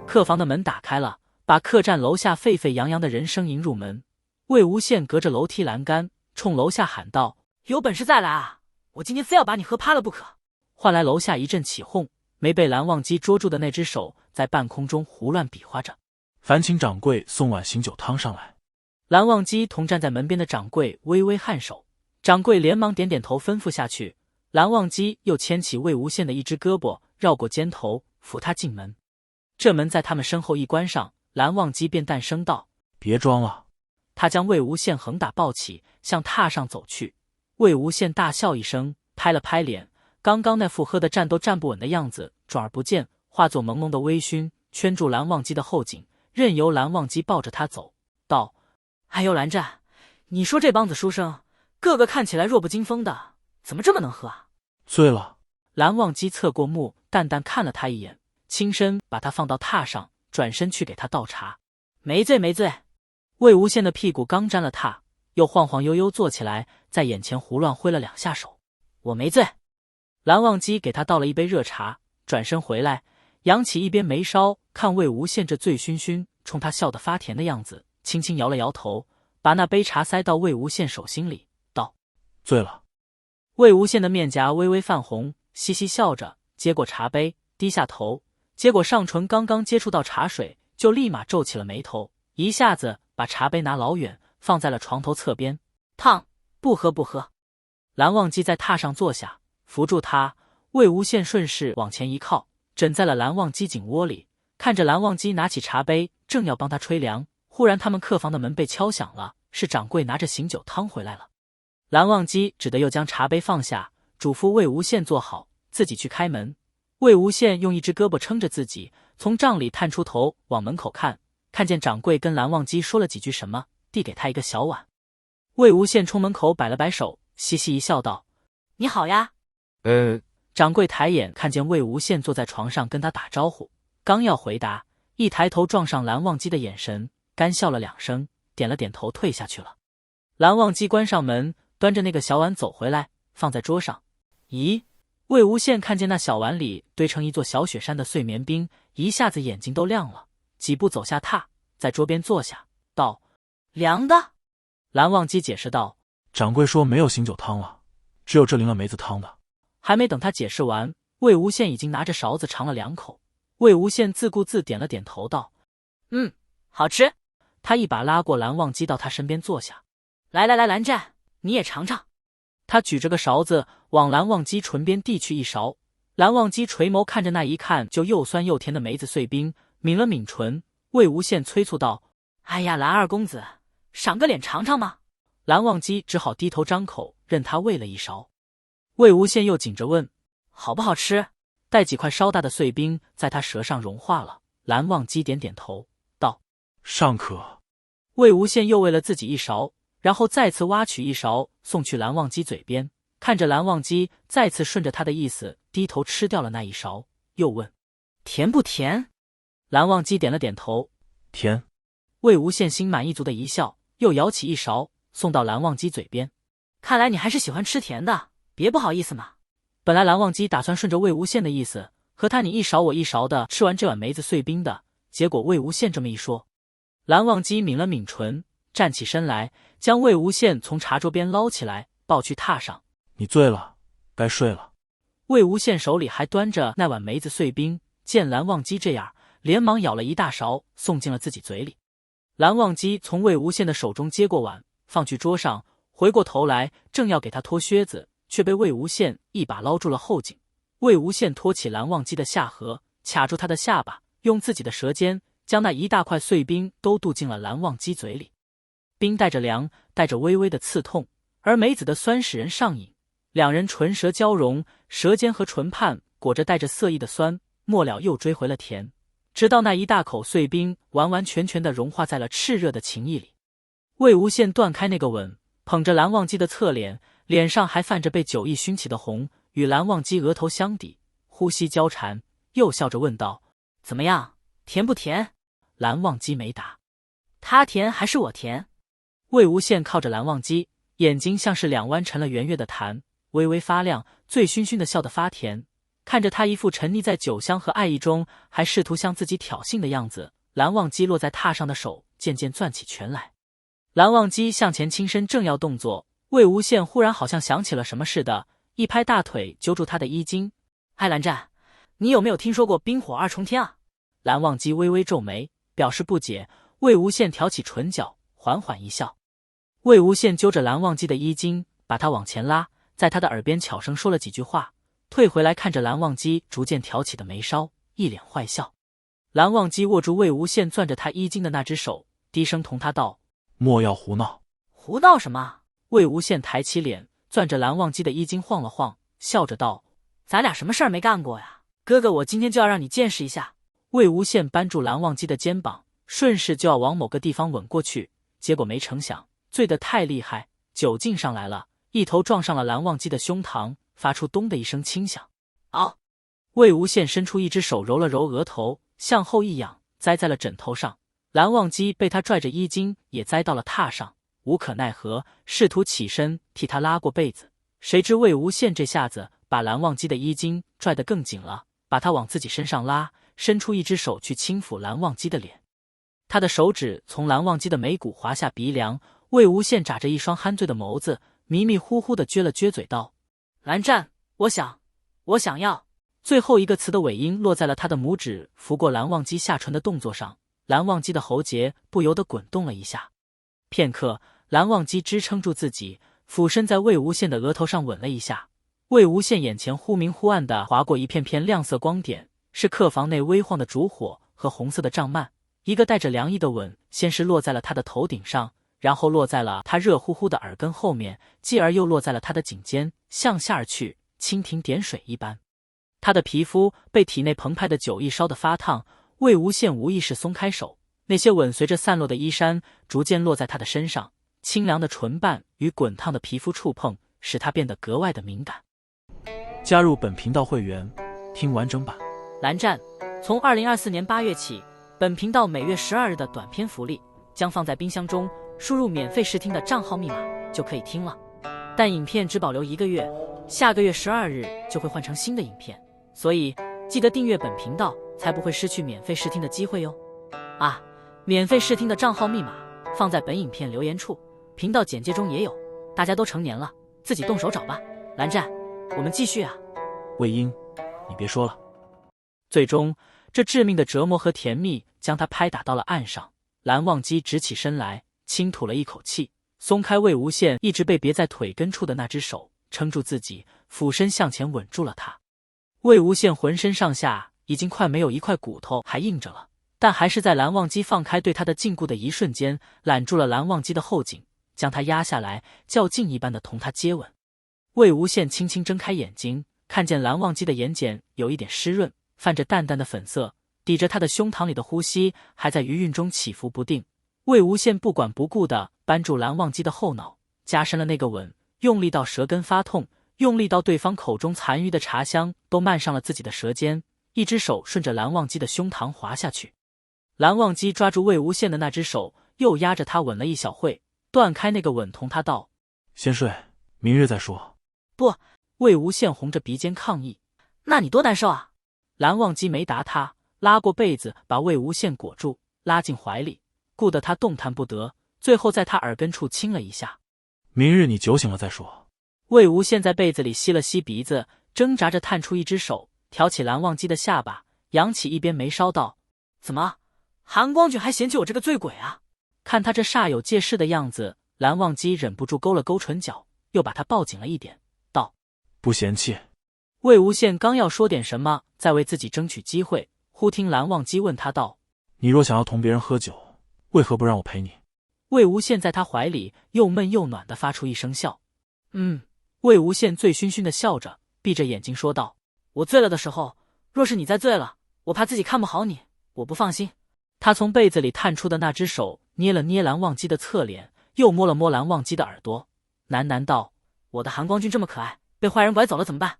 客房的门打开了，把客栈楼下沸沸扬扬的人声迎入门。魏无羡隔着楼梯栏杆，冲楼下喊道：“有本事再来啊！我今天非要把你喝趴了不可！”换来楼下一阵起哄，没被蓝忘机捉住的那只手在半空中胡乱比划着。烦请掌柜送碗醒酒汤上来。蓝忘机同站在门边的掌柜微微颔首，掌柜连忙点点头吩咐下去。蓝忘机又牵起魏无羡的一只胳膊，绕过肩头扶他进门。这门在他们身后一关上，蓝忘机便淡声道：“别装了。”他将魏无羡横打抱起，向榻上走去。魏无羡大笑一声，拍了拍脸，刚刚那副喝得站都站不稳的样子转而不见，化作朦胧的微醺，圈住蓝忘机的后颈，任由蓝忘机抱着他走，道：“哎呦，蓝湛，你说这帮子书生，个个看起来弱不禁风的，怎么这么能喝啊？”醉了。蓝忘机侧过目，淡淡看了他一眼，轻身把他放到榻上，转身去给他倒茶。没醉没醉。魏无羡的屁股刚沾了榻，又晃晃悠悠坐起来，在眼前胡乱挥了2下手。我没醉。蓝忘机给他倒了一杯热茶，转身回来，扬起一边眉梢，看魏无羡这醉醺醺，冲他笑得发甜的样子，轻轻摇了摇头，把那杯茶塞到魏无羡手心里，道：“醉了。”魏无羡的面颊微微泛红，嘻嘻笑着接过茶杯，低下头，结果上唇刚刚接触到茶水，就立马皱起了眉头，一下子把茶杯拿老远，放在了床头侧边。烫，不喝不喝。蓝忘机在榻上坐下，扶住他，魏无羡顺势往前一靠，枕在了蓝忘机颈窝里，看着蓝忘机拿起茶杯，正要帮他吹凉，忽然他们客房的门被敲响了，是掌柜拿着醒酒汤回来了。蓝忘机只得又将茶杯放下，嘱咐魏无羡坐好，自己去开门。魏无羡用一只胳膊撑着自己，从帐里探出头往门口看，看见掌柜跟蓝忘机说了几句什么，递给他一个小碗。魏无羡冲门口摆了摆手，嘻嘻一笑道：“你好呀。”掌柜抬眼看见魏无羡坐在床上跟他打招呼，刚要回答，一抬头撞上蓝忘机的眼神，干笑了2声，点了点头退下去了。蓝忘机关上门，端着那个小碗走回来，放在桌上。咦，魏无羡看见那小碗里堆成一座小雪山的碎棉冰，一下子眼睛都亮了，几步走下榻，在桌边坐下，道：“凉的。”蓝忘机解释道：“掌柜说没有醒酒汤了，只有这淋了梅子汤的。”还没等他解释完，魏无羡已经拿着勺子尝了2口。魏无羡自顾自点了点头道：“好吃。”他一把拉过蓝忘机到他身边坐下：“来来来，蓝湛，你也尝尝。”他举着个勺子往蓝忘机唇边递去一勺，蓝忘机垂眸看着那一看就又酸又甜的梅子碎冰，抿了抿唇。魏无羡催促道：“哎呀，蓝二公子，赏个脸尝尝嘛。”蓝忘机只好低头张口，任他喂了一勺。魏无羡又紧着问：“好不好吃？”带几块稍大的碎冰在他舌上融化了。蓝忘机点点头道：“尚可。”魏无羡又喂了自己一勺，然后再次挖取一勺送去蓝忘机嘴边，看着蓝忘机再次顺着他的意思低头吃掉了那一勺，又问：“甜不甜？”蓝忘机点了点头：“甜。”魏无羡心满意足的一笑，又舀起一勺送到蓝忘机嘴边：“看来你还是喜欢吃甜的，别不好意思嘛。”本来蓝忘机打算顺着魏无羡的意思，和他你一勺我一勺的吃完这碗梅子碎冰的，结果魏无羡这么一说，蓝忘机抿了抿唇，站起身来，将魏无羡从茶桌边捞起来，抱去榻上：“你醉了，该睡了。”魏无羡手里还端着那碗梅子碎冰，见蓝忘机这样，连忙舀了一大勺送进了自己嘴里。蓝忘机从魏无羡的手中接过碗，放去桌上，回过头来正要给他脱靴子，却被魏无羡一把捞住了后颈。魏无羡托起蓝忘机的下颌，卡住他的下巴，用自己的舌尖将那一大块碎冰都渡进了蓝忘机嘴里。冰带着凉，带着微微的刺痛，而梅子的酸使人上瘾。两人唇舌交融，舌尖和唇畔裹着带着涩意的酸，末了又追回了甜，直到那一大口碎冰完完全全地融化在了炽热的情意里。魏无羡断开那个吻，捧着蓝忘机的侧脸，脸上还泛着被酒意熏起的红，与蓝忘机额头相抵，呼吸交缠，又笑着问道：“怎么样，甜不甜？”蓝忘机没答。他甜还是我甜？魏无羡靠着蓝忘机，眼睛像是2弯成了圆月的潭，微微发亮，醉醺醺的笑得发甜。看着他一副沉溺在酒香和爱意中，还试图向自己挑衅的样子，蓝忘机落在榻上的手渐渐攥起拳来。蓝忘机向前倾身，正要动作，魏无羡忽然好像想起了什么似的，一拍大腿揪住他的衣襟。哎，蓝湛，你有没有听说过冰火二重天啊？蓝忘机微微皱眉，表示不解。魏无羡挑起唇角，缓缓一笑。魏无羡揪着蓝忘机的衣襟，把他往前拉，在他的耳边悄声说了几句话，退回来看着蓝忘机逐渐挑起的眉梢，一脸坏笑。蓝忘机握住魏无羡攥着他衣襟的那只手，低声同他道：莫要胡闹。胡闹什么？魏无羡抬起脸，攥着蓝忘机的衣襟晃了晃，笑着道：咱俩什么事儿没干过呀？哥哥，我今天就要让你见识一下。魏无羡扳住蓝忘机的肩膀，顺势就要往某个地方吻过去，结果没成想醉得太厉害，酒劲上来了，一头撞上了蓝忘机的胸膛，发出咚的一声轻响。嗷！魏无羡伸出一只手揉了揉额头，向后一仰，栽在了枕头上。蓝忘机被他拽着衣襟也栽到了榻上，无可奈何，试图起身替他拉过被子，谁知魏无羡这下子把蓝忘机的衣襟拽得更紧了，把他往自己身上拉，伸出一只手去轻抚蓝忘机的脸。他的手指从蓝忘机的眉骨滑下鼻梁，魏无羡眨着一双酣醉的眸子，迷迷糊糊地撅了撅嘴道：蓝湛，我想要。最后一个词的尾音落在了他的拇指拂过蓝忘机下唇的动作上，蓝忘机的喉结不由得滚动了一下。片刻，蓝忘机支撑住自己，俯身在魏无羡的额头上吻了一下。魏无羡眼前忽明忽暗地划过一片片亮色光点，是客房内微晃的烛火和红色的帐幔。一个带着凉意的吻，先是落在了他的头顶上，然后落在了他热乎乎的耳根后面，继而又落在了他的颈间，向下而去，蜻蜓点水一般。他的皮肤被体内澎湃的酒意烧得发烫，魏无羡无意识松开手，那些吻随着散落的衣衫逐渐落在他的身上，清凉的唇瓣与滚烫的皮肤触碰，使他变得格外的敏感。加入本频道会员，听完整版。蓝湛，从2024年8月起，本频道每月12日的短篇福利将放在冰箱中，输入免费试听的账号密码就可以听了。但影片只保留1个月，下个月12日就会换成新的影片，所以记得订阅本频道，才不会失去免费试听的机会哟。啊，免费试听的账号密码放在本影片留言处，频道简介中也有。大家都成年了，自己动手找吧。蓝湛，我们继续啊。魏婴，你别说了。最终，这致命的折磨和甜蜜将他拍打到了岸上。蓝忘机直起身来，轻吐了一口气，松开魏无羡一直被别在腿根处的那只手，撑住自己，俯身向前吻住了他。魏无羡浑身上下已经快没有一块骨头还硬着了，但还是在蓝忘机放开对他的禁锢的一瞬间，揽住了蓝忘机的后颈，将他压下来，较劲一般的同他接吻。魏无羡轻轻睁开眼睛，看见蓝忘机的眼睑有一点湿润，泛着淡淡的粉色，抵着他的胸膛里的呼吸还在余韵中起伏不定。魏无羡不管不顾地扳住蓝忘机的后脑，加深了那个吻，用力到舌根发痛，用力到对方口中残余的茶香都漫上了自己的舌尖，一只手顺着蓝忘机的胸膛滑下去。蓝忘机抓住魏无羡的那只手，又压着他吻了一小会，断开那个吻，同他道：先睡，明日再说。不，魏无羡红着鼻尖抗议。那你多难受啊。蓝忘机没答他，拉过被子把魏无羡裹住，拉进怀里，顾得他动弹不得，最后在他耳根处亲了一下。明日你酒醒了再说。魏无羡在被子里吸了吸鼻子，挣扎着探出一只手，挑起蓝忘机的下巴，扬起一边眉梢道：怎么，韩光俊还嫌弃我这个醉鬼啊？看他这煞有介事的样子，蓝忘机忍不住勾了勾唇角，又把他抱紧了一点，道：不嫌弃。魏无羡刚要说点什么，再为自己争取机会，忽听蓝忘机问他道：你若想要同别人喝酒，为何不让我陪你？魏无羡在他怀里又闷又暖地发出一声笑。魏无羡醉醺醺地笑着，闭着眼睛说道：我醉了的时候，若是你再醉了，我怕自己看不好你，我不放心。他从被子里探出的那只手捏了捏蓝忘机的侧脸，又摸了摸蓝忘机的耳朵，喃喃道：我的韩光俊这么可爱，被坏人拐走了怎么办？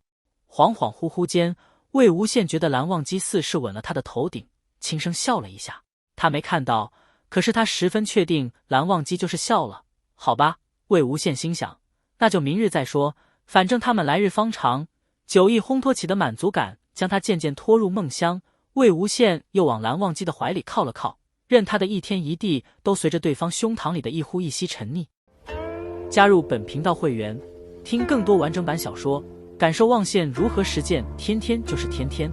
恍恍惚惚间，魏无羡觉得蓝忘机似是吻了他的头顶，轻声笑了一下。他没看到，可是他十分确定蓝忘机就是笑了。好吧，魏无羡心想，那就明日再说，反正他们来日方长。酒意烘托起的满足感将他渐渐拖入梦乡。魏无羡又往蓝忘机的怀里靠了靠，任他的一天一地都随着对方胸膛里的一呼一吸沉溺。加入本频道会员，听更多完整版小说，感受望羡如何实践天天就是天天。